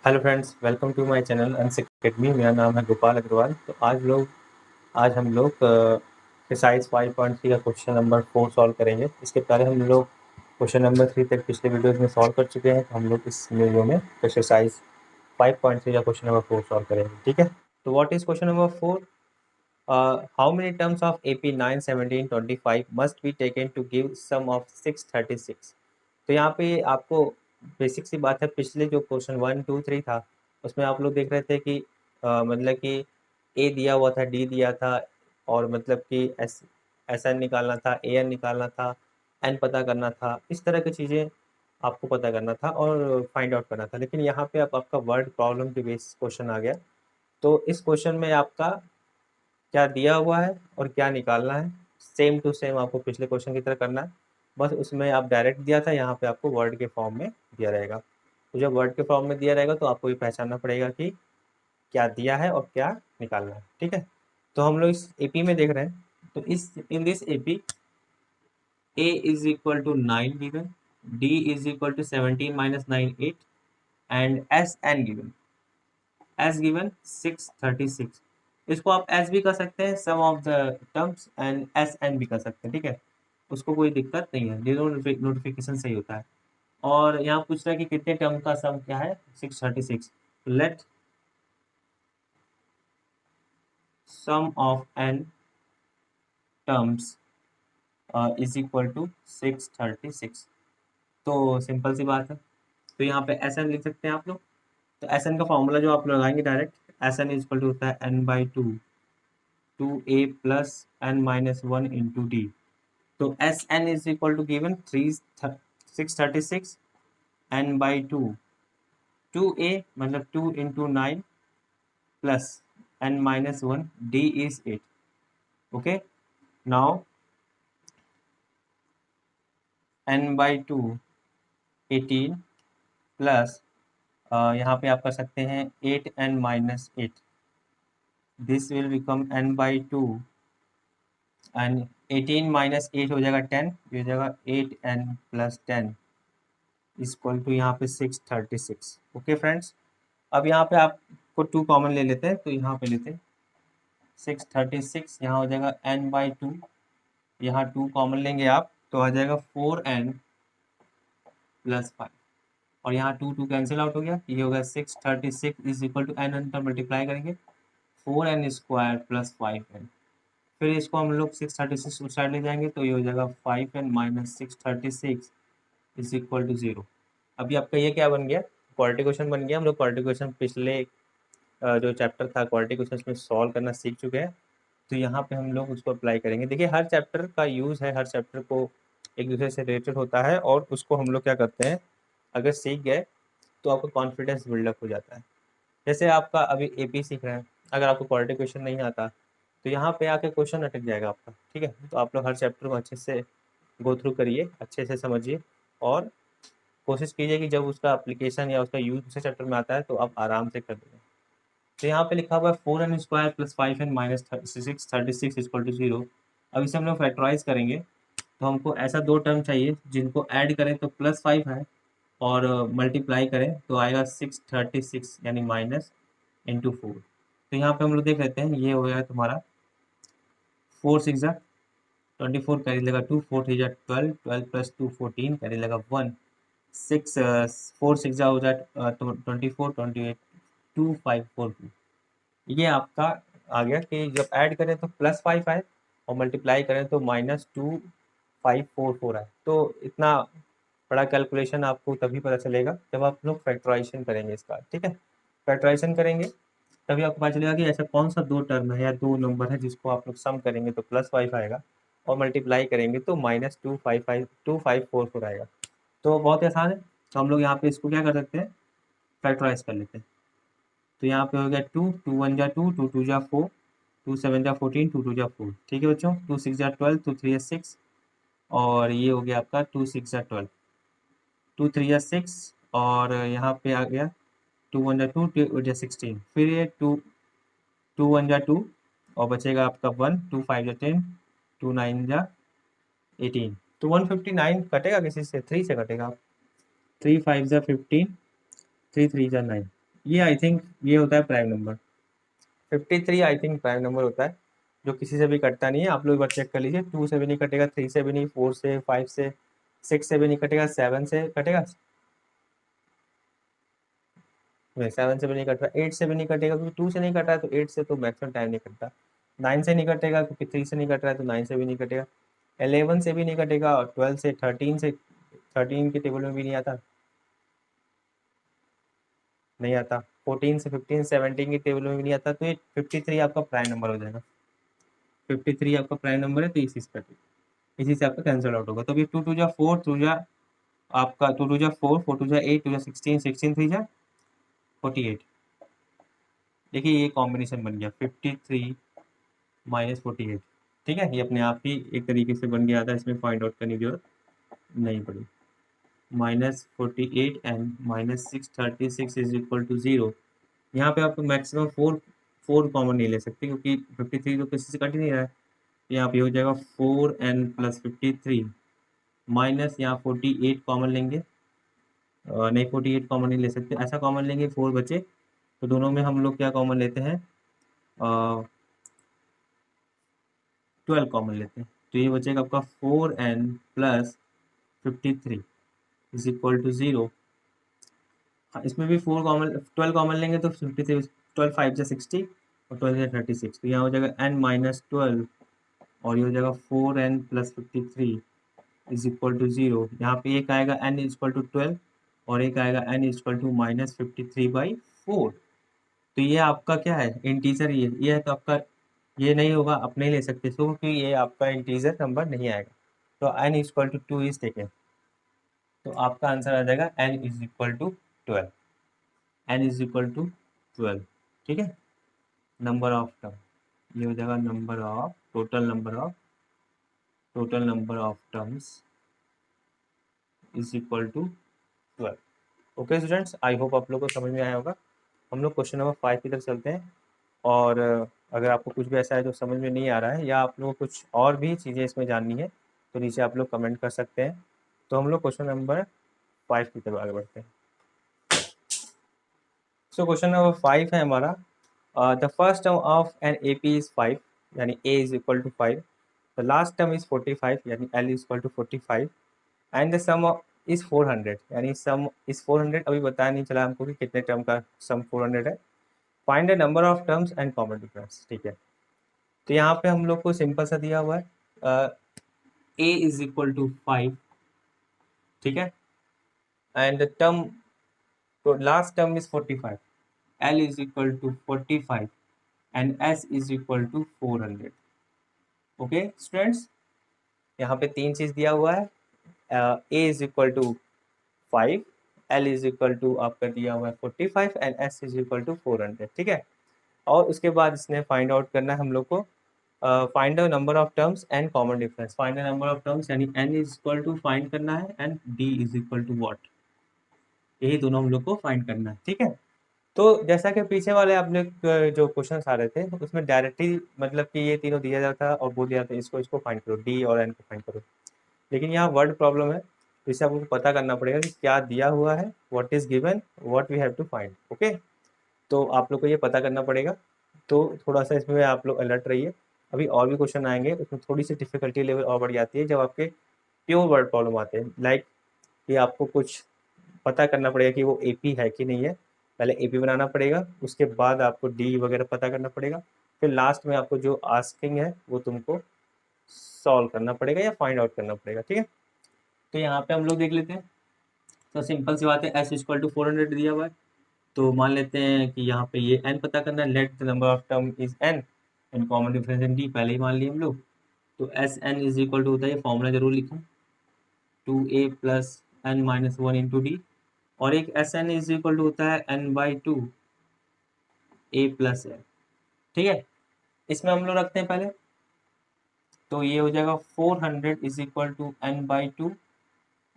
Hello friends, welcome to my channel Ansh Academy. मेरा नाम है गोपाल अग्रवाल। तो आज हम लोग एक्सरसाइज 5.3 का क्वेश्चन नंबर 4 सॉल्व करेंगे। इसके पहले हम लोग क्वेश्चन नंबर 3 तक पिछले वीडियोस में सॉल्व कर चुके हैं। तो हम लोग इस वीडियो में एक्सरसाइज 5.3 का क्वेश्चन नंबर 4 सॉल्व करेंगे। ठीक है, तो what is question number 4? How many terms of AP 9, 17, 25 must be taken to give sum of 636? तो यहाँ पे आपको बेसिक सी बात है, पिछले जो क्वेश्चन 1, 2, 3 था उसमें आप लोग देख रहे थे कि मतलब कि ए दिया हुआ था, डी दिया था, और मतलब कि एस एन निकालना था, ए एन निकालना था, एन पता करना था। इस तरह की चीज़ें आपको पता करना था और फाइंड आउट करना था। लेकिन यहाँ पे अब आपका वर्ड प्रॉब्लम के बेस क्वेश्चन आ गया। तो इस क्वेश्चन में आपका क्या दिया हुआ है और क्या निकालना है, सेम टू सेम आपको पिछले क्वेश्चन की तरह करना है। बस उसमें आप डायरेक्ट दिया था, यहाँ पे आपको वर्ड के फॉर्म में दिया रहेगा। तो जब वर्ड के फॉर्म में दिया रहेगा तो आपको ये पहचानना पड़ेगा कि क्या दिया है और क्या निकालना है। ठीक है, तो हम लोग इस एपी में देख रहे हैं। तो इस in this AP a is equal to 9 given, d is equal to 17 minus 9 8, and s given 636। इसको आप s भी कर सकते हैं, sum of the terms, and S N भी कर सकते हैं। ठीक है, उसको कोई दिक्कत नहीं है, जीरो नोटिफिकेशन सही होता है। और यहाँ पूछ रहा है कि कितने टर्म का सम क्या है, 636। Let sum of n terms is equal to 636। तो सिंपल सी बात है, तो यहाँ पे एस एन लिख सकते हैं आप लोग। तो एस एन का फॉर्मूला जो आप लगाएंगे direct, S N is equal to होता है n by two A plus N minus one into D. तो S N is equal to given 636 N by two A मतलब 2 into 9 plus N minus one, D is 8। Okay, now N by 18 plus यहाँ पे आप कर सकते हैं 8n minus 8। This will become n by and 18 minus 8 हो जाएगा 10, ये हो जाएगा 8n प्लस 10 इक्वल टू यहाँ पे 636। ओके फ्रेंड्स, अब यहाँ पे आपको 2 कॉमन ले लेते हैं। तो यहाँ पे लेते हैं 636, यहाँ हो जाएगा n बाई 2, यहाँ 2 कॉमन लेंगे आप तो आ जाएगा 4n प्लस 5, और यहाँ 2 कैंसिल आउट हो गया। ये हो गया 636 इज इक्वल टू एन पर मल्टीप्लाई करेंगे 4n स्क्वायर प्लस 5n। फिर इसको हम लोग 636 उस साइड ले जाएंगे तो ये हो जाएगा 5n minus 636 is equal to 0। अभी आपका ये क्या बन गया, क्वाड्रेटिक क्वेश्चन बन गया। हम लोग क्वाड्रेटिक क्वेश्चन पिछले जो चैप्टर था क्वाड्रेटिक क्वेश्चन में सॉल्व करना सीख चुके हैं। तो यहाँ पे हम लोग उसको अप्लाई करेंगे। देखिए, हर चैप्टर का यूज़ है, हर चैप्टर को एक दूसरे से रिलेटेड होता है, और उसको हम लोग क्या करते हैं, अगर सीख गए तो आपका कॉन्फिडेंस बिल्डअप हो जाता है। जैसे आपका अभी एपी सीख रहे हैं, अगर आपको क्वाड्रेटिक क्वेश्चन नहीं आता तो यहाँ पे आके क्वेश्चन अटक जाएगा आपका। ठीक है, तो आप लोग हर चैप्टर को अच्छे से गो थ्रू करिए, अच्छे से समझिए, और कोशिश कीजिए कि जब उसका एप्लीकेशन या उसका यूज दूसरे चैप्टर में आता है तो आप आराम से कर देंगे। तो यहाँ पे लिखा हुआ है 4n square plus 5n minus 636 equal to 0। अब इसे हम लोग फैक्टराइज करेंगे तो हमको ऐसा दो टर्म चाहिए जिनको ऐड करें तो प्लस 5 है, और मल्टीप्लाई करें तो आएगा 636 यानी माइनस इंटू 4। तो यहाँ पे हम लोग देख लेते हैं, ये हो गया तुम्हारा 4 6 जा 24 कैरी लगा 2, 4 3 जा 12, 12 प्लस 2 14 कैरी लगा 1, 6 4 6 जा हो जाए 24, 28 2 5 4 2। ये आपका आ गया कि जब ऐड करें तो प्लस 5 आए और मल्टीप्लाई करें तो माइनस 2544 आए। तो इतना बड़ा कैलकुलेशन आपको तभी पता चलेगा जब आप लोग फैक्टराइजेशन करेंगे इसका। ठीक है, फैक्टराइजेशन करेंगे तभी आपको पता चलेगा कि ऐसा कौन सा दो टर्म है या दो नंबर है जिसको आप लोग सम करेंगे तो प्लस 5 आएगा, और मल्टीप्लाई करेंगे तो माइनस 2544 आएगा। तो बहुत ही आसान है। तो हम लोग यहाँ पे इसको क्या कर सकते हैं, फैक्टराइज कर लेते हैं। तो यहाँ पे हो गया 2, 2 1 जा 2, 2 2 जा 4, 2 7 जा 14, 2 2 जा 4। ठीक है बच्चों, 2 6 जा 12, 2 3 जा 6, और ये हो गया आपका 2 6 जा 12, 2 3 जा 6, और यहाँ पे आ गया 2 1 जा 2, 2 जा 16। फिर ये 2 1 जा 2, और बचेगा आपका 1, 2 5 जा 10, 2 9 जा 18। तो 159 कटेगा किसी से, 3 से कटेगा। 3 5 जा 15, 3 3 जा 9। ये आई थिंक ये होता है prime number. 53 I think prime number होता है, जो किसी से भी कटता नहीं है। आप लोग एक बार चेक कर लीजिए, 2 से भी नहीं कटेगा, 3 से भी नहीं, 4 से, 5 से, 6 से भी नहीं कटेगा, 7 से कटेगा, 7 से भी नहीं कट रहा, 8 से भी नहीं कटेगा, क्योंकि 2 से नहीं कट रहा है तो 8 से तो मैक्सिमम टाइम नहीं कटता। 9 से नहीं कटेगा क्योंकि 3 से नहीं कट रहा है तो 9 से भी नहीं कटेगा। 11 से भी नहीं कटेगा, और 12 से, 13 के टेबल में भी नहीं आता, नहीं आता। 14 से, 15, 17 के टेबल में भी नहीं आता, तो ये 53 आपका प्राइम नंबर हो जाएगा। 53 आपका प्राइम नंबर है, तो इसी से आपका कैंसिल आउट होगा। तो अभी 2 टू जा 4, टू जा आपका 2 टू जा 4, 4 टू जा 8, टू जा 16, 16 3 जा 48। देखिए ये कॉम्बिनेशन बन गया 53 माइनस 48। ठीक है, ये अपने आप ही एक तरीके से बन गया था, इसमें फाइंड आउट करने की जरूरत नहीं पड़ी। -48 एंड -636 इज इक्वल टू 0। यहाँ पे आप मैक्सिमम फोर कॉमन नहीं ले सकते, क्योंकि 53 तो किसी से कट ही नहीं रहा है। यहाँ पे हो जाएगा 4n प्लस 53 माइनस, यहाँ 48 कॉमन लेंगे, नहीं 48 कॉमन नहीं ले सकते, ऐसा कॉमन लेंगे 4 बचे, तो दोनों में हम लोग क्या कॉमन लेते हैं, 12 कॉमन लेते हैं। तो ये बचेगा आपका 4n plus 53 is equal to 0। इसमें भी 4 कॉमन, 12 कॉमन लेंगे तो 53, 12 5 जा 60 और 12 जा 36, तो यहाँ हो जाएगा n माइनस 12, और ये हो जाएगा 4n plus 53 is equal to 0। यहाँ पे एक आएगा n इज इक्वल टू 12, और एक आएगा n is equal to minus 53/4। तो ये आपका क्या है, इंटीजर, ये है, तो आपका ये नहीं होगा, आप नहीं ले सकते इसको, क्योंकि ये आपका इंटीजर नंबर नहीं आएगा। तो n is equal to 2 is taken, तो आपका आंसर आ जाएगा n is equal to 12। n is equal to 12। ठीक है, नंबर ऑफ टर्म, ये हो जाएगा total number of terms is equal to 12। Okay students, I hope आप लोगों को समझ में आया होगा। हम लोग क्वेश्चन नंबर 5 की तरफ चलते हैं, और अगर आपको कुछ भी ऐसा है जो समझ में नहीं आ रहा है, या आप लोगों को कुछ और भी चीज़ें इसमें जाननी है, तो नीचे आप लोग कमेंट कर सकते हैं। तो हम लोग क्वेश्चन नंबर 5 की तरफ आगे बढ़ते हैं। सो क्वेश्चन नंबर 5 है हमारा, the first term of an A P is 5, यानी a is equal to 5, the last term is 45, यानी l is equal to 45, and the sum is 400, यानी सम इज 400। अभी बताया नहीं चला हमको कि कितने टर्म का सम 400 है। Find the number of terms and common difference. ठीक है, तो यहाँ पे हम लोग को सिंपल सा दिया हुआ है, a इज इक्वल टू 5, ठीक है, एंड टर्म, तो last term is 45, l is equal to 45, and s is equal to 400। Okay students, यहाँ पे तीन चीज दिया हुआ है, a is equal to 5, l is equal to आपका दिया हुआ है 45, and s is equal to 400। ठीक है, और उसके बाद इसने फाइंड आउट करना है हम लोग को, find the number of terms and common difference. Find the number of terms यानी n is equal to find करना है, and d is equal to what, यही दोनों हम लोग को फाइंड करना है। ठीक है, तो जैसा कि पीछे वाले आप लोग जो क्वेश्चन आ रहे थे, उसमें डायरेक्टली मतलब कि ये तीनों दिया जाता है और वो दिया जाता है, इसको फाइंड करो, डी और एन को फाइंड करो। लेकिन यहाँ वर्ड प्रॉब्लम है, तो इसे आपको पता करना पड़ेगा कि क्या दिया हुआ है, what is given, what we have to find. Okay, तो आप लोग को ये पता करना पड़ेगा, तो थोड़ा सा इसमें आप लोग अलर्ट रहिए। अभी और भी क्वेश्चन आएंगे, उसमें थोड़ी सी डिफिकल्टी लेवल और बढ़ जाती है जब आपके प्योर वर्ड प्रॉब्लम आते हैं, लाइक कि आपको कुछ पता करना पड़ेगा कि वो एपी है कि नहीं है। पहले एपी बनाना पड़ेगा, उसके बाद आपको डी वगैरह पता करना पड़ेगा, फिर लास्ट में आपको जो आस्किंग है वो तुमको सॉल्व करना पड़ेगा या फाइंड आउट करना पड़ेगा। ठीक है, तो यहाँ पे हम लोग देख लेते हैं। तो सिंपल सी बात है, एस इक्वल टू 400 दिया हुआ है, तो मान लेते हैं कि यहाँ पे ये n पता करना है, let the number of term is n and common difference in D, पहले ही मान लिए हम लोग। तो S N is equal to होता है, ये फॉर्मूला जरूर लिखूँ, 2a plus N minus 1 into D, और एक S N is equal to होता है n/2 a प्लस एन। ठीक है, इसमें हम लोग रखते हैं पहले, तो ये हो जाएगा 400 is equal to n/2,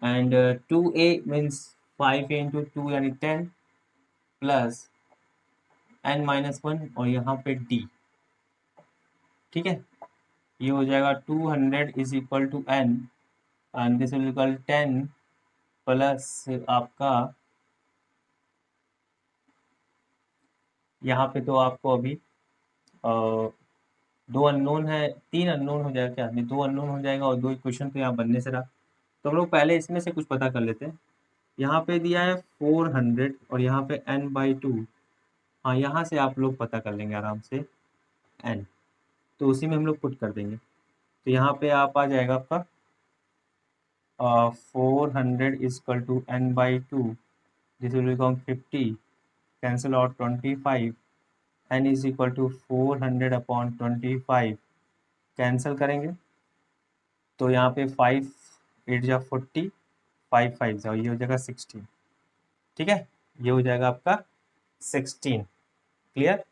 and 2a means 5a into 2 यानी 10 प्लस n माइनस 1, और यहाँ पे d। ठीक है, ये हो जाएगा 200 is equal to n, and this will equal 10 plus आपका यहाँ पे तो आपको अभी दो अननोन है, तीन अननोन हो जाएगा क्या, नहीं दो अननोन हो जाएगा और दो इक्वेशन तो यहाँ बनने से रहा। तो हम लोग पहले इसमें से कुछ पता कर लेते हैं। यहाँ पे दिया है 400 और यहाँ पे n/2। हाँ, यहाँ से आप लोग पता कर लेंगे आराम से n, तो उसी में हम लोग पुट कर देंगे। तो यहाँ पे आप आ जाएगा आपका 400 is equal to n/2, this will become 50, cancel out 25, n is equal to 400/25, cancel करेंगे तो यहाँ पे 5 8 जा 40, 5 5 जा, ये हो जाएगा 16। ठीक है, ये हो जाएगा आपका 16। क्लियर?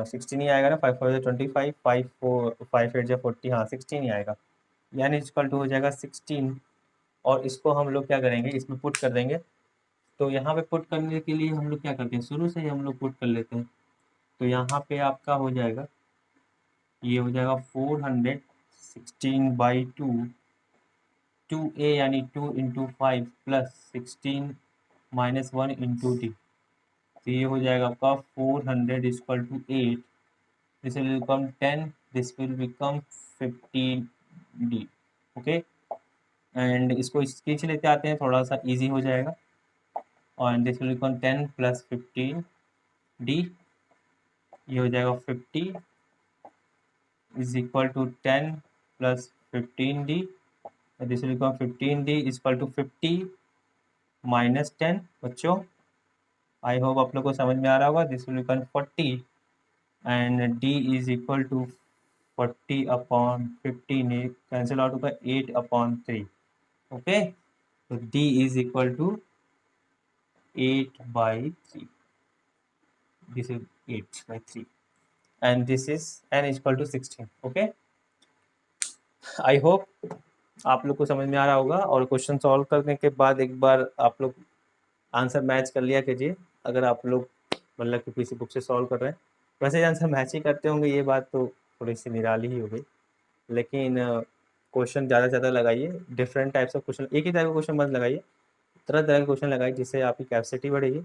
16 ही आएगा ना, 5 4 25, 5 4 5 8 जा 40, हाँ 16 ही आएगा, यानी इक्वल टू हो जाएगा 16। और इसको हम लोग क्या करेंगे, इसमें पुट कर देंगे। तो यहाँ पे पुट करने के लिए हम लोग क्या करते हैं, शुरू से ही हम लोग पुट कर लेते हैं। तो यहाँ पे आपका हो जाएगा, ये हो जाएगा 416/2, 2a यानी 2 into 5 plus 16 minus 1 into D. तो ये हो जाएगा आपका 400 equal to 8, this will become 10, this will become 15d। Okay, and इसको खींच लेते आते हैं, थोड़ा सा इजी हो जाएगा। और this will become 10 plus 15d, ये हो जाएगा 50 is equal to 10 plus 15d, this will become 15d equal to 50 minus 10। बच्चों आई होप आप लोग को समझ में आ रहा होगा। This will become 40 and d is equal to 40/15, cancel out होगा 8/3। ओके, तो d is equal to 8/3, this is 8/3 and this is n is equal to 16। Okay, I hope आप लोग को समझ में आ रहा होगा। और क्वेश्चन सॉल्व करने के बाद एक बार आप लोग आंसर मैच कर लिया कीजिए, अगर आप लोग मतलब कि किसी बुक से सॉल्व कर रहे हैं। वैसे आंसर मैच ही करते होंगे, ये बात तो थोड़ी सी निराली ही हो गई, लेकिन क्वेश्चन ज़्यादा से ज़्यादा लगाइए, डिफरेंट टाइप्स ऑफ क्वेश्चन, एक ही टाइप का क्वेश्चन मत लगाइए, तरह तरह के क्वेश्चन लगाइए, जिससे आपकी कैपेसिटी बढ़ेगी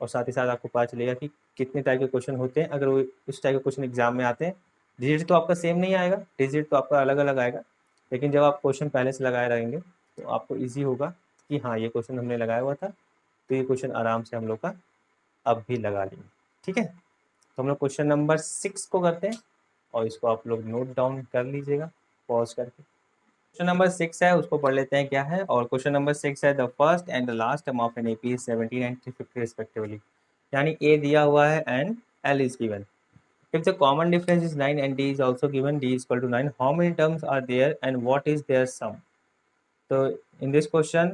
और साथ ही साथ आपको पता चलेगा कि कितने टाइप के क्वेश्चन होते हैं। अगर वो इस टाइप के क्वेश्चन एग्जाम में आते हैं, डिजिट तो आपका सेम नहीं आएगा, डिजिट तो आपका अलग अलग आएगा, लेकिन जब आप क्वेश्चन पहले से लगाए रहेंगे तो आपको ईजी होगा कि हाँ ये क्वेश्चन हमने लगाया हुआ था, तो ये क्वेश्चन आराम से हम लोग का अब भी लगा लेंगे। ठीक है, तो हम लोग क्वेश्चन नंबर 6 को करते हैं और इसको आप लोग नोट डाउन कर लीजिएगा पॉज करके। क्वेश्चन नंबर 6 है, उसको पढ़ लेते हैं क्या है। और क्वेश्चन नंबर 6 है, the first and the last term of an AP is 17 and 350 respectively, यानी ए दिया हुआ है and L is given. If the common difference is 9 and d is also given, d is equal to 9, how many terms are there and what is their sum? तो in this question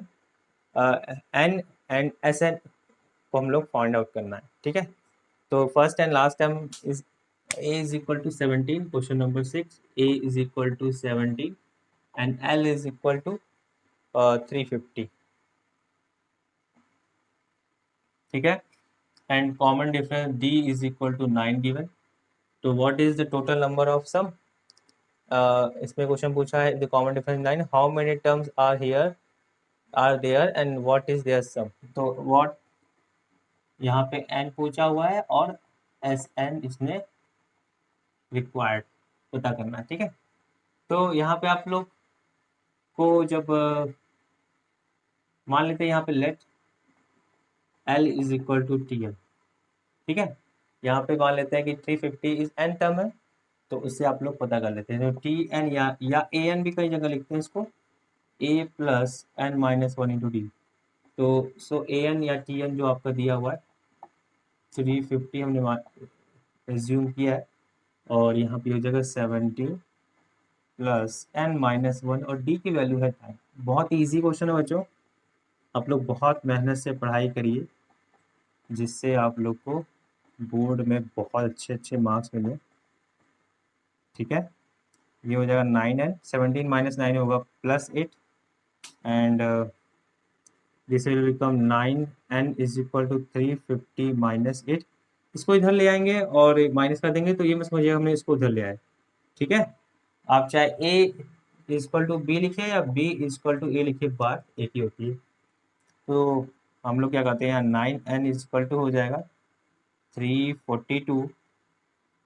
n and sn को हम लोग find out करना है। ठीक है, तो first and last term is a is equal to 17, question number 6, a is equal to 17 and l is equal to 350। ठीक है, and common difference d is equal to 9 गिवन। तो what is the total number of sum, इसमें question पूछा है the common difference 9, how many terms are here are there and what is their sum. तो what यहाँ पे n पूछा हुआ है और Sn इसमें रिक्वायर्ड पता करना है। ठीक है, तो यहाँ पे आप लोग को जब मान लेते हैं यहाँ पे let L is equal to TL। ठीक है, यहाँ पे मान लेते हैं कि 350 इज n टर्म है, तो उससे आप लोग पता कर लेते हैं। तो TN या AN भी कई जगह लिखते हैं इसको, A plus n minus 1 into D. तो सो AN या TN जो आपका दिया हुआ है 350 हमने एज्यूम किया है, और यहाँ पे हो जाएगा 17 प्लस n माइनस 1 और d की वैल्यू है 10। बहुत ईजी क्वेश्चन है बच्चों, आप लोग बहुत मेहनत से पढ़ाई करिए, जिससे आप लोग को बोर्ड में बहुत अच्छे अच्छे मार्क्स मिले। ठीक है, ये हो जाएगा 9n, 17 माइनस 9 होगा plus 8 and this will become 9n is equal to 350 minus 8। इसको इधर ले आएंगे और माइनस कर देंगे, तो ये मैं समझिएगा हमने इसको उधर ले आए। ठीक है, आप चाहे a इक्वल टू बी लिखिए या b इक्वल टू a लिखिए, बात एक ही होती है। तो हम लोग क्या कहते हैं यहाँ 9n इक्वल टू हो जाएगा 342,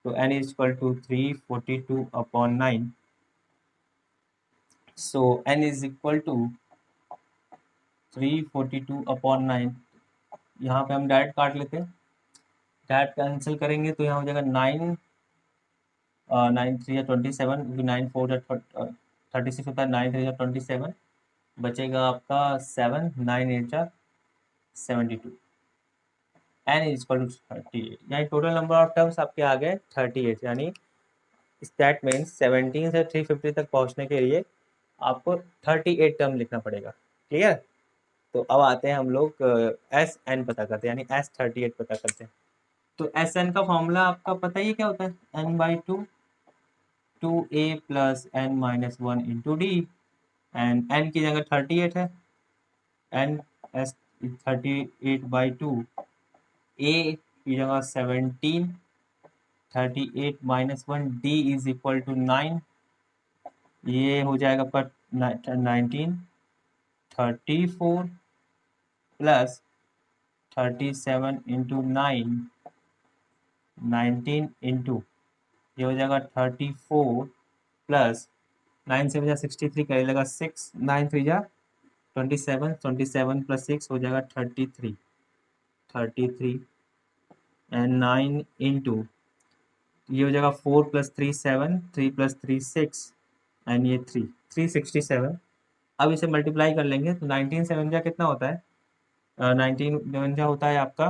तो n is equal to 342 upon 9. So n is equal to 342 upon 9. यहाँ पे हम डायरेक्ट काट लेते हैं, डायरेक्ट कैंसिल करेंगे तो यहाँ हो जाएगा 9 9 3 27, क्योंकि 9 4 36 होता है, 9 3 27, बचेगा आपका 7, 9 8 72, n इज इक्वल टू 38, यानी टोटल नंबर ऑफ टर्म्स आपके आ गए 38, यानी दैट मीन्स 17 से 350 तक पहुंचने के लिए आपको 38 टर्म लिखना पड़ेगा। क्लियर? तो अब आते हैं हम लोग एस एन पता करते हैं, यानी S38 पता करते हैं। तो एस एन का फॉर्मूला आपका पता ही क्या होता है, n/2 2a plus n minus 1 into D, and n की जगह 38 है, n एस 38/2, a की जगह 17, 38 minus 1, d is equal to 9, ये हो जाएगा आपका 19, 34 प्लस 37 इंटू 9, 19 इंटू ये हो जाएगा 34 प्लस 9 से बजा 63 का लगेगा 6, 9 3 जा 27, 27 प्लस 6 हो जाएगा 33, 33 एंड 9 इंटू ये हो जाएगा 4 प्लस 3 7, 3 प्लस 3 6 एंड ये 3 367। अब इसे मल्टीप्लाई कर लेंगे तो 19 7 जा कितना होता है, 19 7 जा होता है आपका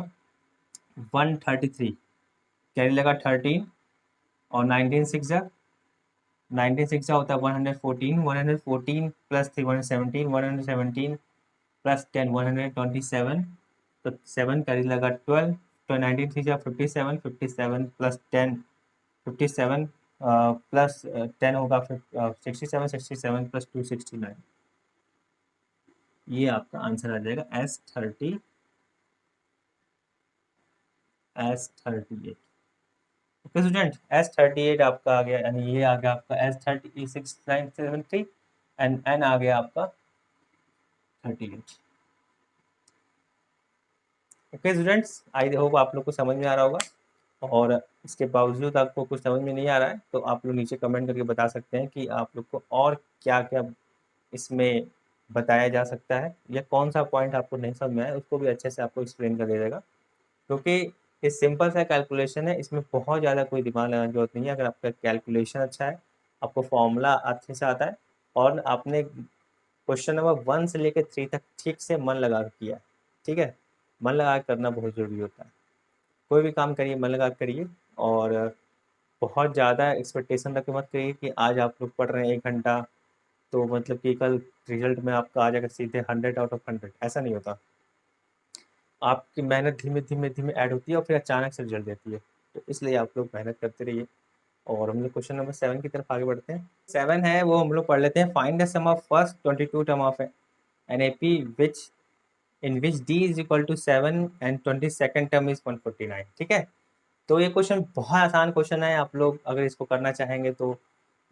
133, कैरी लगा 13 और 19 6 जा 19 6 जा होता है 114, 114 प्लस 3 117, 117 प्लस 10 127, तो 7 कैरी लगा 12, तो 19 3 जा 57, 57 प्लस 10 57 प्लस 10 होगा 67, 67 प्लस 2 69, ये आपका आंसर आ जाएगा S38। ओके स्टूडेंट, S38 आपका आ गया, यानी ये आ गया आपका S36,973 एंड N आ गया आपका 38। ओके स्टूडेंट्स, आई होप आप लोग को समझ में आ रहा होगा, और इसके बावजूद आपको कुछ समझ में नहीं आ रहा है तो आप लोग नीचे कमेंट करके बता सकते हैं कि आप लोग को और क्या क्या इसमें बताया जा सकता है, या कौन सा पॉइंट आपको नहीं समझ में आया उसको भी अच्छे से आपको एक्सप्लेन कर दिया जाएगा, क्योंकि ये सिंपल सा कैलकुलेशन है, इसमें बहुत ज़्यादा कोई दिमाग लगाने की जरूरत नहीं है। अगर आपका कैलकुलेशन अच्छा है, आपको फॉर्मूला अच्छे से आता है, और आपने क्वेश्चन नंबर 1 से लेकर 3 तक ठीक से मन लगा कर किया है, ठीक है, मन लगा कर करना बहुत ज़रूरी होता है। कोई भी काम करिए मन लगा करिए, और बहुत ज़्यादा एक्सपेक्टेशन रख के मत करिए कि आज आप लोग पढ़ रहे हैं 1 घंटा तो मतलब कि कल रिजल्ट में आपका आ जाएगा सीधे 100 आउट ऑफ 100, ऐसा नहीं होता। आपकी मेहनत धीमे धीमे धीमे ऐड होती है और फिर अचानक से रिजल्ट देती है, तो इसलिए आप लोग मेहनत करते रहिए। और हम लोग क्वेश्चन नंबर 7 की तरफ आगे बढ़ते हैं। 7 है वो हम लोग पढ़ लेते हैं। Find the sum of first 22 term of an A P which in which D is equal to 7 and 22nd term is 149। ठीक है, तो ये क्वेश्चन बहुत आसान क्वेश्चन है, आप लोग अगर इसको करना चाहेंगे तो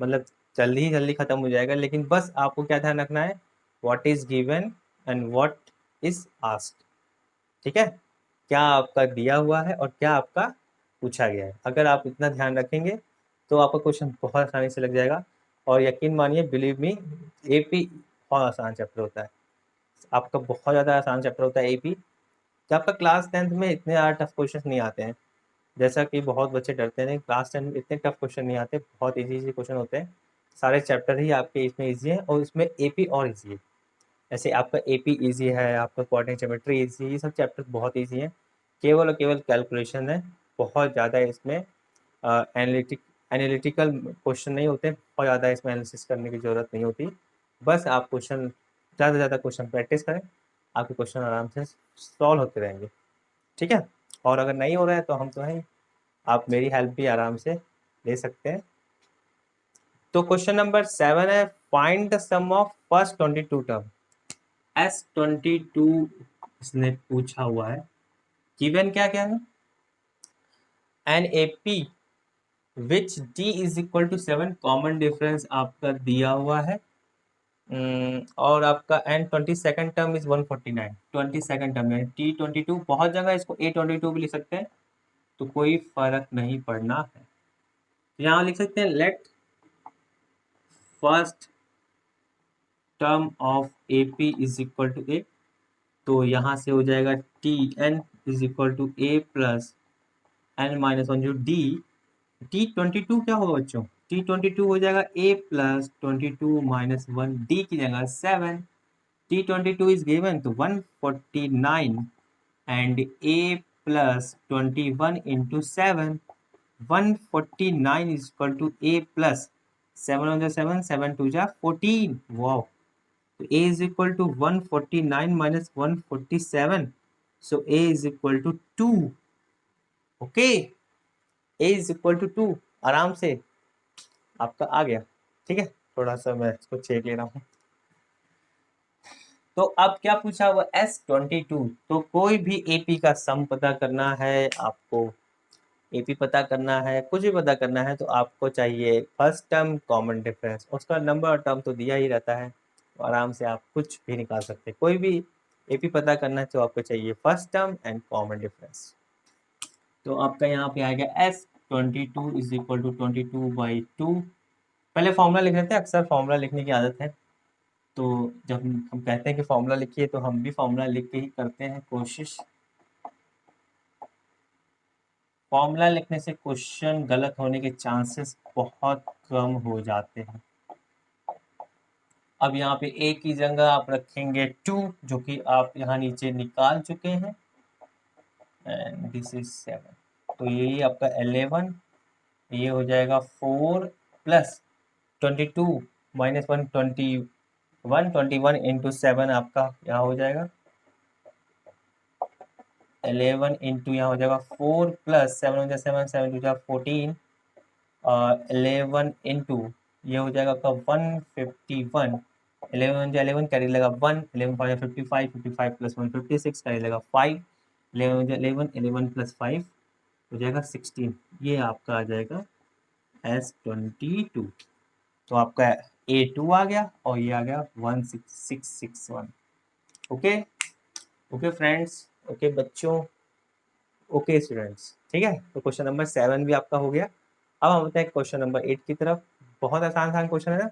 मतलब जल्दी खत्म हो जाएगा, लेकिन बस आपको क्या ध्यान रखना है, what is given and what is asked. ठीक है, क्या आपका दिया हुआ है और क्या आपका पूछा गया है। अगर आप इतना ध्यान रखेंगे तो आपका क्वेश्चन बहुत आसानी से लग जाएगा, और यकीन मानिए, बिलीव मी, एपी बहुत आसान चैप्टर होता है, आपका बहुत ज़्यादा आसान चैप्टर होता है एपी। जब आपका क्लास 10th में इतने ज़्यादा टफ क्वेश्चन नहीं आते हैं, जैसा कि बहुत बच्चे डरते हैं, क्लास 10 में इतने टफ क्वेश्चन नहीं आते, बहुत इजी क्वेश्चन होते हैं। सारे चैप्टर ही आपके इसमें ईजी है, और इसमें एपी और ईजी है। ऐसे आपका एपी इजी है, आपका कोऑर्डिनेट ज्योमेट्री इजी है, ये सब चैप्टर बहुत इजी है। केवल और केवल कैलकुलेशन है, बहुत ज़्यादा इसमें एनालिटिकल क्वेश्चन नहीं होते, बहुत ज़्यादा इसमें एनालिसिस करने की ज़रूरत नहीं होती। बस आप क्वेश्चन ज़्यादा से ज़्यादा क्वेश्चन प्रैक्टिस करें, आपके क्वेश्चन आराम से सॉल्व होते रहेंगे। ठीक है, और अगर नहीं हो रहा है तो हम तो हैं, आप मेरी हेल्प भी आराम से ले सकते हैं। तो क्वेश्चन नंबर 7 है, find the sum of first 22 term. S22 इसने पूछा हुआ है, गिवन क्या क्या है, an A P which D is equal to 7, common difference आपका दिया हुआ है, और आपका N 22nd term is 149, 22nd term है T22, बहुत जगह इसको A22 भी लिख सकते हैं, तो कोई फर्क नहीं पड़ना है। यहाँ लिख सकते हैं let first term of A P is equal to A. तो यहाँ से हो जाएगा T N is equal to A plus N minus one जो डी T22 क्या होगा बच्चों? T22 हो जाएगा a plus 22 minus one D की जगह 7। T22 इज गिवन तो 149 and a plus 21 into 7 149 is equal to a plus 7 on the 7 7 2 जा 14। वाओ, तो a is equal to 149 minus 147, so a is equal to 2। Okay, a is equal to 2 आराम से आपका आ गया। ठीक है, थोड़ा सा मैं इसको चेक ले रहा हूँ। तो अब क्या पूछा हुआ S22, तो कोई भी एपी का सम पता करना है आपको, एपी पता करना है, कुछ भी पता करना है तो आपको चाहिए फर्स्ट टर्म कॉमन डिफरेंस। उसका नंबर और टर्म तो दिया ही रहता है, तो आराम से आप कुछ भी निकाल सकते हैं। कोई भी एपी पता करना है तो आपको चाहिए first term and common difference. तो आपका यहाँ पे आएगा S22 इज इक्वल टू 22/2। पहले फॉर्मूला लिख लेते हैं, अक्सर फॉर्मूला लिखने की आदत है, तो जब हम कहते हैं कि फॉर्मूला लिखिए तो हम भी फॉर्मूला लिख के ही करते हैं कोशिश। फॉर्मूला लिखने से क्वेश्चन गलत होने के चांसेस बहुत कम हो जाते हैं। अब यहाँ पे a की जगह आप रखेंगे 2, जो कि आप यहाँ नीचे निकाल चुके हैं, एंड दिस इज 7। तो यही आपका 11, ये हो जाएगा 4 प्लस 22 माइनस 121 इंटू 7 आपका यहाँ हो जाएगा 11 इंटू यहाँ हो जाएगा 4 प्लस 7 हो जाएगा 7 7 टू 14 और 11 इंटू ये हो जाएगा आपका 151। 11 जो 11 कैरी लगा 1, 11 5 55, 55 प्लस 1 56 कैरी लगा 5, 11 11 11 प्लस 5 हो जाएगा 16। ये आपका आ जाएगा S22। तो आपका A2 आ गया और ये आ गया 16661। ओके ओके फ्रेंड्स, ओके बच्चों, ओके स्टूडेंट्स, ठीक है। तो क्वेश्चन नंबर 7 भी आपका हो गया। अब हम आते हैं क्वेश्चन नंबर 8 की तरफ। बहुत आसान क्वेश्चन है ना,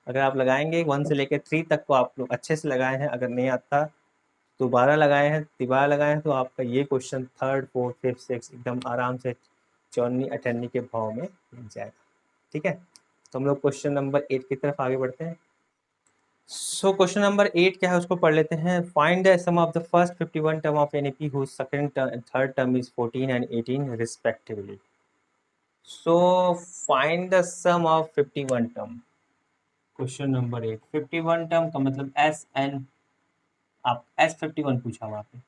अगर आप लगाएंगे 1 से लेकर 3 तक तो आप लोग अच्छे से लगाए हैं, अगर नहीं आता दोबारा लगाए हैं, तिबारा लगाए हैं, तो आपका ये question 3rd 4th 5th 6th एकदम आराम से 54 58 के भाव में लग जाएगा। ठीक है, तो हम लोग क्वेश्चन नंबर 8 की तरफ आगे बढ़ते हैं। सो क्वेश्चन नंबर 8 क्या है उसको पढ़ लेते हैं। Find the sum of the first 51 term of an A P whose second and third term is 14 and 18 respectively. So find the sum of 51 term. Question number 8, 51 term का मतलब एस एन, आप S51 पूछा हुआ है,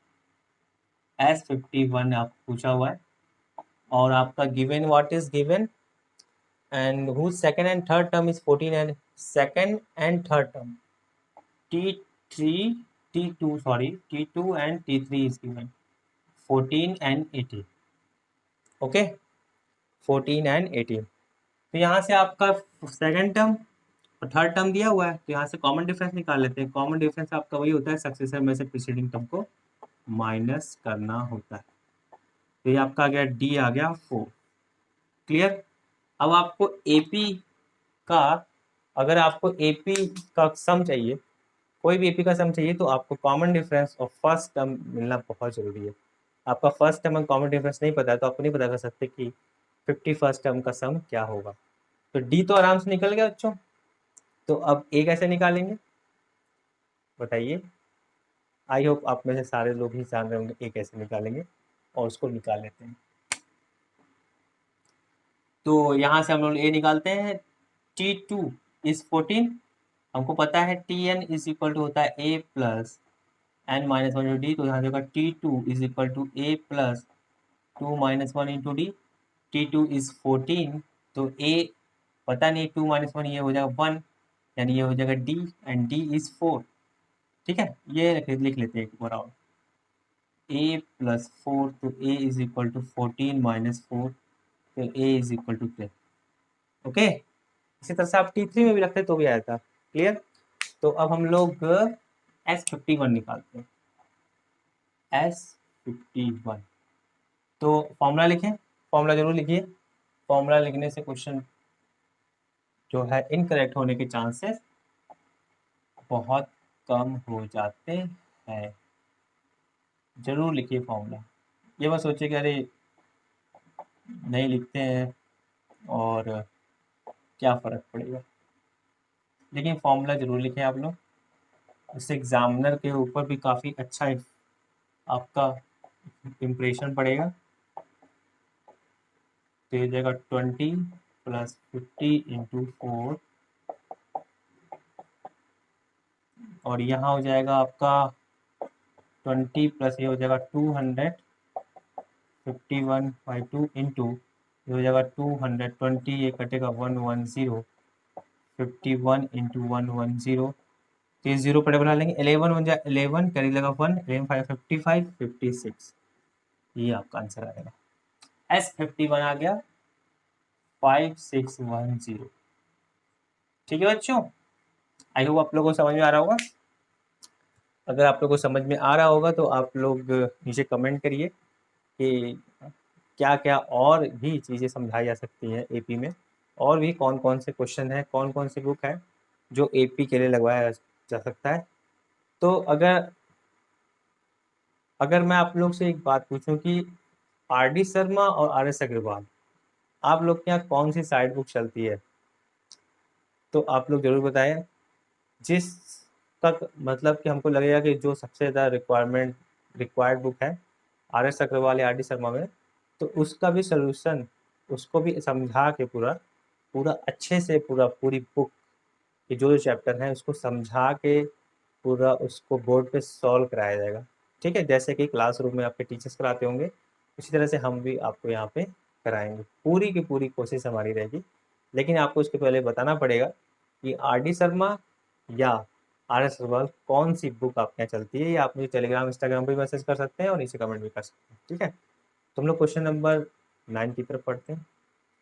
S51 आप पूछा हुआ है, और आपका given what is given and whose second and third term is 14 and second and third term T2 and T3 is given 14 and 18। Okay, 14 and 18। तो यहाँ से आपका सेकंड टर्म और थर्ड टर्म दिया हुआ है, तो यहाँ से कॉमन डिफरेंस निकाल लेते हैं। कॉमन डिफरेंस आपका वही होता है, सक्सेसर में से प्रीसीडिंग टर्म को माइनस करना होता है। तो ये आपका आ गया D आ गया 4। क्लियर। अब आपको AP का, अगर आपको AP का सम चाहिए, कोई भी AP का सम चाहिए, तो आपको कॉमन डिफरेंस और फर्स्ट टर्म मिलना बहुत जरूरी है। आपका फर्स्ट टर्म और कॉमन डिफरेंस नहीं पता है तो आप नहीं पता कर सकते कि 51st टर्म का सम क्या होगा। तो D तो आराम से निकल गया बच्चों, तो अब A कैसे निकालेंगे बताइए। आई होप आप में से सारे लोग ही जान रहे होंगे A कैसे निकालेंगे, और उसको निकाल लेते हैं। तो यहाँ से हम लोग A निकालते हैं। T2 इज 14, हमको पता है Tn इज इक्वल टू होता है A plus n minus one D, तो यहाँ से होगा T2 is equal to A plus 2 minus one into D. T2 is 14, तो A पता नहीं 2 माइनस वन, ये हो जाएगा 1, यानी ये हो जाएगा D एंड D इज 4। ठीक है, ये लिख लेते हैं एक बार और, A प्लस 4, तो A is equal to 14 minus 4, तो A is equal to 10। Okay, इसी तरह से आप T3 में भी रखते तो भी आया था। क्लियर। तो अब हम लोग S51 निकालते हैं। S51, तो फॉर्मूला लिखें, फॉर्मूला जरूर लिखिए। फॉर्मूला लिखने से क्वेश्चन जो है इनकरेक्ट होने के चांसेस बहुत कम हो जाते हैं। जरूर लिखिए फॉर्मूला। ये मत सोचिए कि अरे नहीं लिखते हैं और क्या फ़र्क पड़ेगा, लेकिन फॉर्मूला जरूर लिखें आप लोग। इससे एग्जामिनर के ऊपर भी काफ़ी अच्छा आपका इम्प्रेशन पड़ेगा। तो ये जाएगा 20 + 50 × 4 और यहाँ हो जाएगा आपका 20 प्लस ये हो जाएगा 200, 51/2 इंटू ये हो जाएगा 220, ये कटेगा 110, 51 × 110। तो ये जीरो पड़े बना लेंगे, 11 बन जाए 11, कैरी लगा 1, 11 5 55 56, ये आपका आंसर आएगा। S51 आ गया 5610। ठीक है बच्चों, आई होप आप लोगों को समझ में आ रहा होगा। अगर आप लोगों को समझ में आ रहा होगा तो आप लोग नीचे कमेंट करिए कि क्या क्या और भी चीज़ें समझाई जा सकती हैं एपी में, और भी कौन कौन से क्वेश्चन हैं, कौन कौन सी बुक है जो एपी के लिए लगवाया जा सकता है। तो अगर मैं आप लोग से एक बात पूछूं कि आर.डी. शर्मा और आर.एस. अग्रवाल, आप लोग के यहाँ कौन सी साइड बुक चलती है, तो आप लोग जरूर बताएं। जिस तक मतलब कि हमको लगेगा कि जो सबसे ज़्यादा रिक्वायर्ड बुक है आर.एस. अग्रवाल या आर.डी. शर्मा में, तो उसका भी सलूशन, उसको भी समझा के पूरा अच्छे से पूरी बुक के जो चैप्टर हैं उसको समझा के पूरा उसको बोर्ड पे सॉल्व कराया जाएगा। ठीक है, जैसे कि क्लासरूम में आपके टीचर्स कराते होंगे, उसी तरह से हम भी आपको यहाँ पे कराएंगे। पूरी की पूरी कोशिश हमारी रहेगी, लेकिन आपको इसके पहले बताना पड़ेगा कि आर.डी. शर्मा या आर.एस. अग्रवाल कौन सी बुक आपके यहाँ चलती है। या आप मुझे टेलीग्राम इंस्टाग्राम पर मैसेज कर सकते हैं और नीचे कमेंट भी कर सकते हैं। ठीक है, तो हम लोग क्वेश्चन नंबर 9 की तरफ पढ़ते हैं।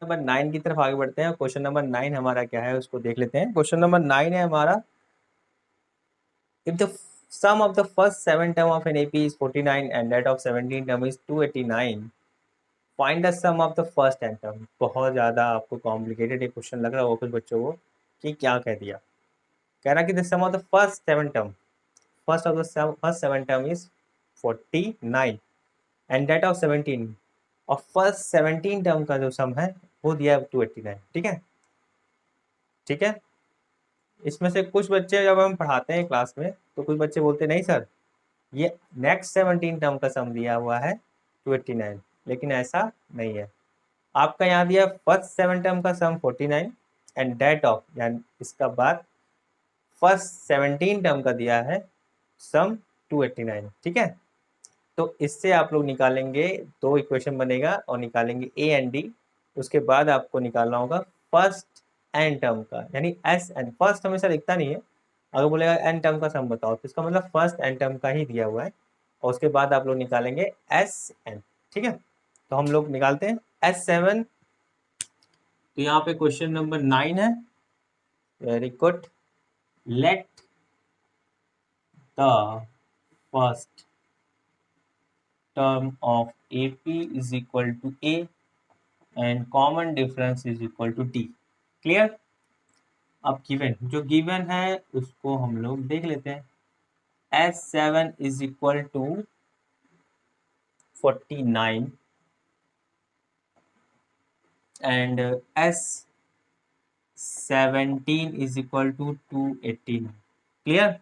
नंबर 9 की तरफ आगे बढ़ते हैं। क्वेश्चन नंबर 9 हमारा क्या है उसको देख लेते हैं। क्वेश्चन नंबर 9 है हमारा, if the sum of the first 7 term of an AP is 49 and that of 17 term is 289, find the sum of the first 10 term। बहुत ज़्यादा आपको कॉम्प्लिकेटेड एक क्वेश्चन लग रहा होगा कुछ बच्चों को कि क्या कह दिया। कह रहा कि the sum of the first 7 term, first of the first 7 term is 49 and that of 17, और फर्स्ट 17 टर्म का जो सम है वो दिया है 289। ठीक है, ठीक है। इसमें से कुछ बच्चे जब हम पढ़ाते हैं क्लास में तो कुछ बच्चे बोलते नहीं सर ये नेक्स्ट 17 टर्म का सम दिया हुआ है 289, लेकिन ऐसा नहीं है। आपका यहाँ दिया फर्स्ट 7 टर्म का सम 49 एंड डेट ऑफ, यानी इसका बाद फर्स्ट 17 टर्म का दिया है सम 289। ठीक है, तो इससे आप लोग निकालेंगे, दो इक्वेशन बनेगा और निकालेंगे ए एंड डी। उसके बाद आपको निकालना होगा फर्स्ट एन टर्म का, यानी एस एन। फर्स्ट हमेशा लिखता नहीं है, अगर बोलेगा एन टर्म का सम बताओ तो इसका मतलब फर्स्ट एन टर्म का ही दिया हुआ है, और उसके बाद आप लोग निकालेंगे एस एन। ठीक है, तो हम लोग निकालते हैं S7। तो यहाँ पे क्वेश्चन नंबर 9 है, very good. Let the first term of AP is equal to A and common difference is equal to D। Clear. अब गिवन, जो गिवन है उसको हम लोग देख लेते हैं। S7 is equal to 49 and S17 is equal to 289। Clear.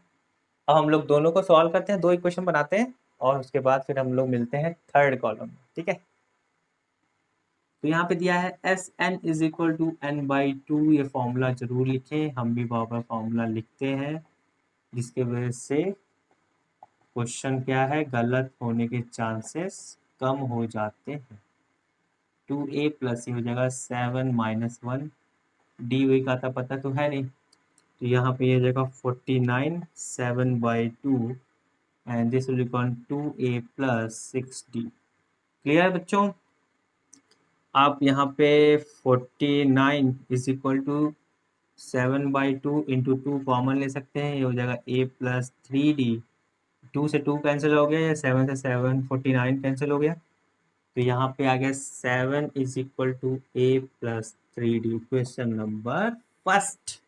अब हम लोग दोनों को सॉल्व करते हैं, दो इक्वेशन बनाते हैं और उसके बाद फिर हम लोग मिलते हैं थर्ड कॉलम में। ठीक है, तो यहाँ पे दिया है Sn is equal to n/2। ये फॉर्मूला जरूर लिखें, हम भी बार फॉर्मूला लिखते हैं, जिसके वजह से क्वेश्चन क्या है गलत होने के चांसेस कम हो जाते हैं। 2a प्लस ये हो जाएगा 7 - 1, डी वही का था पता तो है नहीं, तो यहाँ पे ये जाएगा 49 7/2 and this will equal 2a + 6d। Clear बच्चों। आप यहाँ पे 49 is equal to 7/2 into 2 common ले सकते हैं, ये हो जाएगा a + 3d। 2 से 2 कैंसिल हो गया, या 7 से 7 49 कैंसिल हो गया, तो यहाँ पे आ गया 7 is equal to a plus 3d, question number first.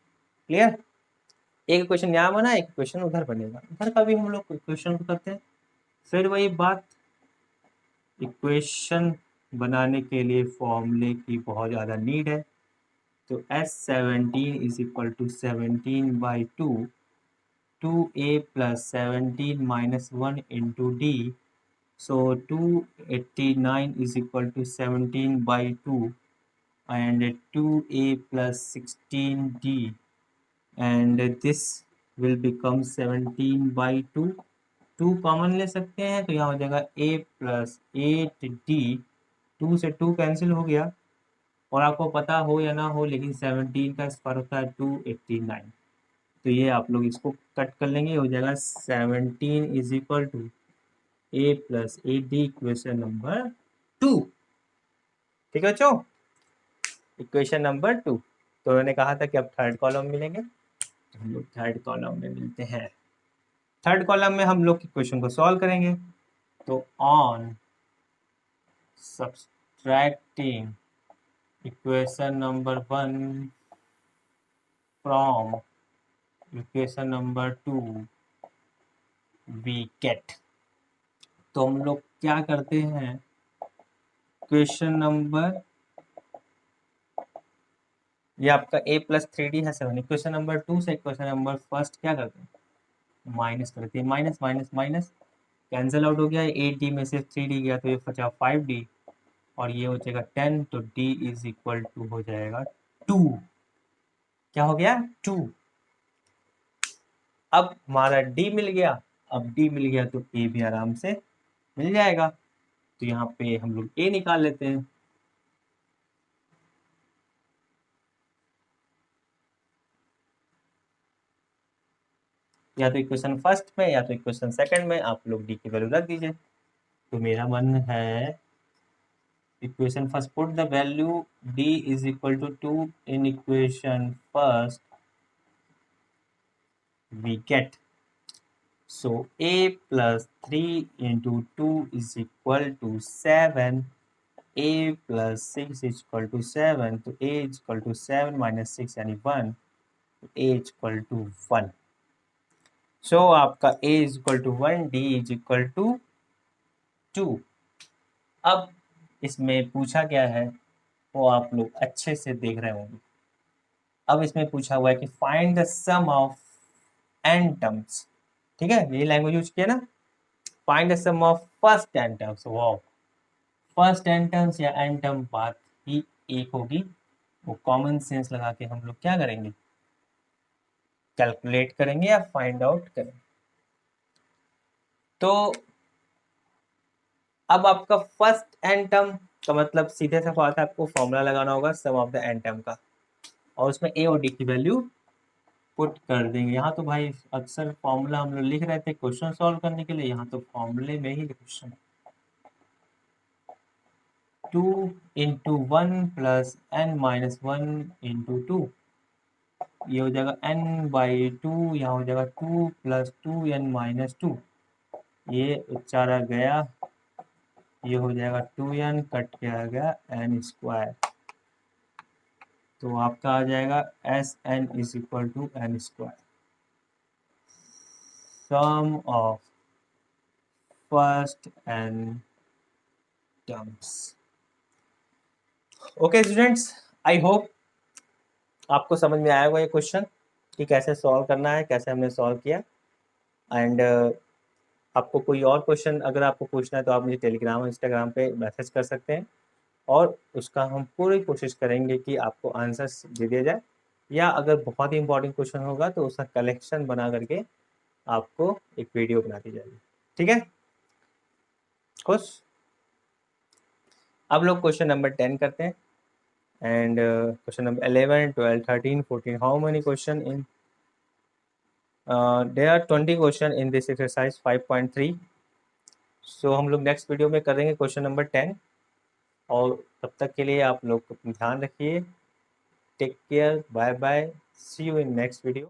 Clear? एक क्वेश्चन यहाँ बना, एक क्वेश्चन उधर बनेगा, उधर का भी हम लोग क्वेश्चन करते हैं। फिर वही बात, इक्वेशन बनाने के लिए फॉर्मूले की बहुत ज़्यादा नीड है। तो S17 is equal to 17/2, 2a plus 17 minus 1 into D. So 289 is equal to 17/2 and 2a plus 16d, and this will become 17/2। 2 common ले सकते हैं तो यहाँ हो जाएगा a प्लस 8d, 2 से 2 कैंसिल हो गया। और आपको पता हो या ना हो, लेकिन 17 का स्क्वायर होता है 289। तो ये आप लोग इसको कट कर लेंगे, हो जाएगा 17 is equal to a plus 8d, equation number 2। ठीक है बच्चों, इक्वेशन नंबर 2। तो मैंने कहा था कि अब थर्ड कॉलम मिलेंगे, तो हम लोग थर्ड कॉलम में मिलते हैं। थर्ड कॉलम में हम लोग क्वेश्चन को सॉल्व करेंगे। तो on subtracting equation number 1 from equation number 2 we get. तो हम लोग क्या करते हैं, क्वेश्चन नंबर, ये आपका a प्लस 3d है 7, इक्वेशन नंबर 2 से इक्वेशन नंबर फर्स्ट क्या करते हैं, माइनस करते हैं। Minus minus minus cancel out हो गया, 8d में से 3d गया तो ये बचा 5d, और ये हो जाएगा 10, तो d इज इक्वल टू हो जाएगा 2। क्या हो गया, 2। अब हमारा d मिल गया, अब d मिल गया तो a भी आराम से मिल जाएगा। तो यहाँ पे हम लोग a निकाल लेते हैं। या तो इक्वेशन फर्स्ट में या तो इक्वेशन सेकंड में आप लोग d की वैल्यू रख दीजिए। तो मेरा मन है equation first, put the value d is equal to 2 in equation first we get, so a plus 3 into 2 is equal to 7, a plus 6 is equal to 7, तो a is equal to 7 minus 6 यानी 1, तो a is equal to 1। so आपका a is equal to 1, d is equal to 2। अब इसमें पूछा क्या है वो आप लोग अच्छे से देख रहे होंगे। अब इसमें पूछा हुआ है कि find the sum of n terms. ठीक है, यही लैंग्वेज यूज किया ना, find the sum of first n terms. Wow, first n terms या n टर्म बात ही एक होगी। वो कॉमन सेंस लगा के हम लोग क्या करेंगे, कैलकुलेट करेंगे या फाइंड आउट करेंगे। तो अब आपका फर्स्ट n टर्म का मतलब सीधे सा बात है, आपको फॉर्मूला लगाना होगा सम ऑफ द n टर्म का, और उसमें a और d की वैल्यू पुट कर देंगे। यहाँ तो भाई अक्सर फॉर्मूला हम लोग लिख रहे थे क्वेश्चन सॉल्व करने के लिए, यहाँ तो फॉर्मूले में ही question. 2 into 1 plus n minus 1 into 2, ये हो जाएगा n/2, यहाँ हो जाएगा 2 प्लस 2n माइनस 2, ये उच्चारा गया, ये हो जाएगा 2n, कट किया गया n स्क्वायर। तो आपका आ जाएगा Sn is equal to n square, sum of first n terms. Okay students, I hope आपको समझ में आया होगा ये क्वेश्चन कि कैसे सॉल्व करना है, कैसे हमने सॉल्व किया। एंड आपको कोई और क्वेश्चन अगर आपको पूछना है तो आप मुझे टेलीग्राम और इंस्टाग्राम पे मैसेज कर सकते हैं, और उसका हम पूरी कोशिश करेंगे कि आपको आंसर्स दे दिया जाए, या अगर बहुत ही इंपॉर्टेंट क्वेश्चन होगा तो उसका कलेक्शन बना करके आपको एक वीडियो बना दी जाएगी। ठीक है, खुश। अब लोग क्वेश्चन नंबर 10 करते हैं, and question number 11, 12, 13, 14, how many question in there are 20 question in this exercise 5.3। so हम लोग नेक्स्ट वीडियो में करेंगे क्वेश्चन नंबर 10, और तब तक के लिए आप लोग ध्यान रखिए। Take care, bye bye, see you in next video.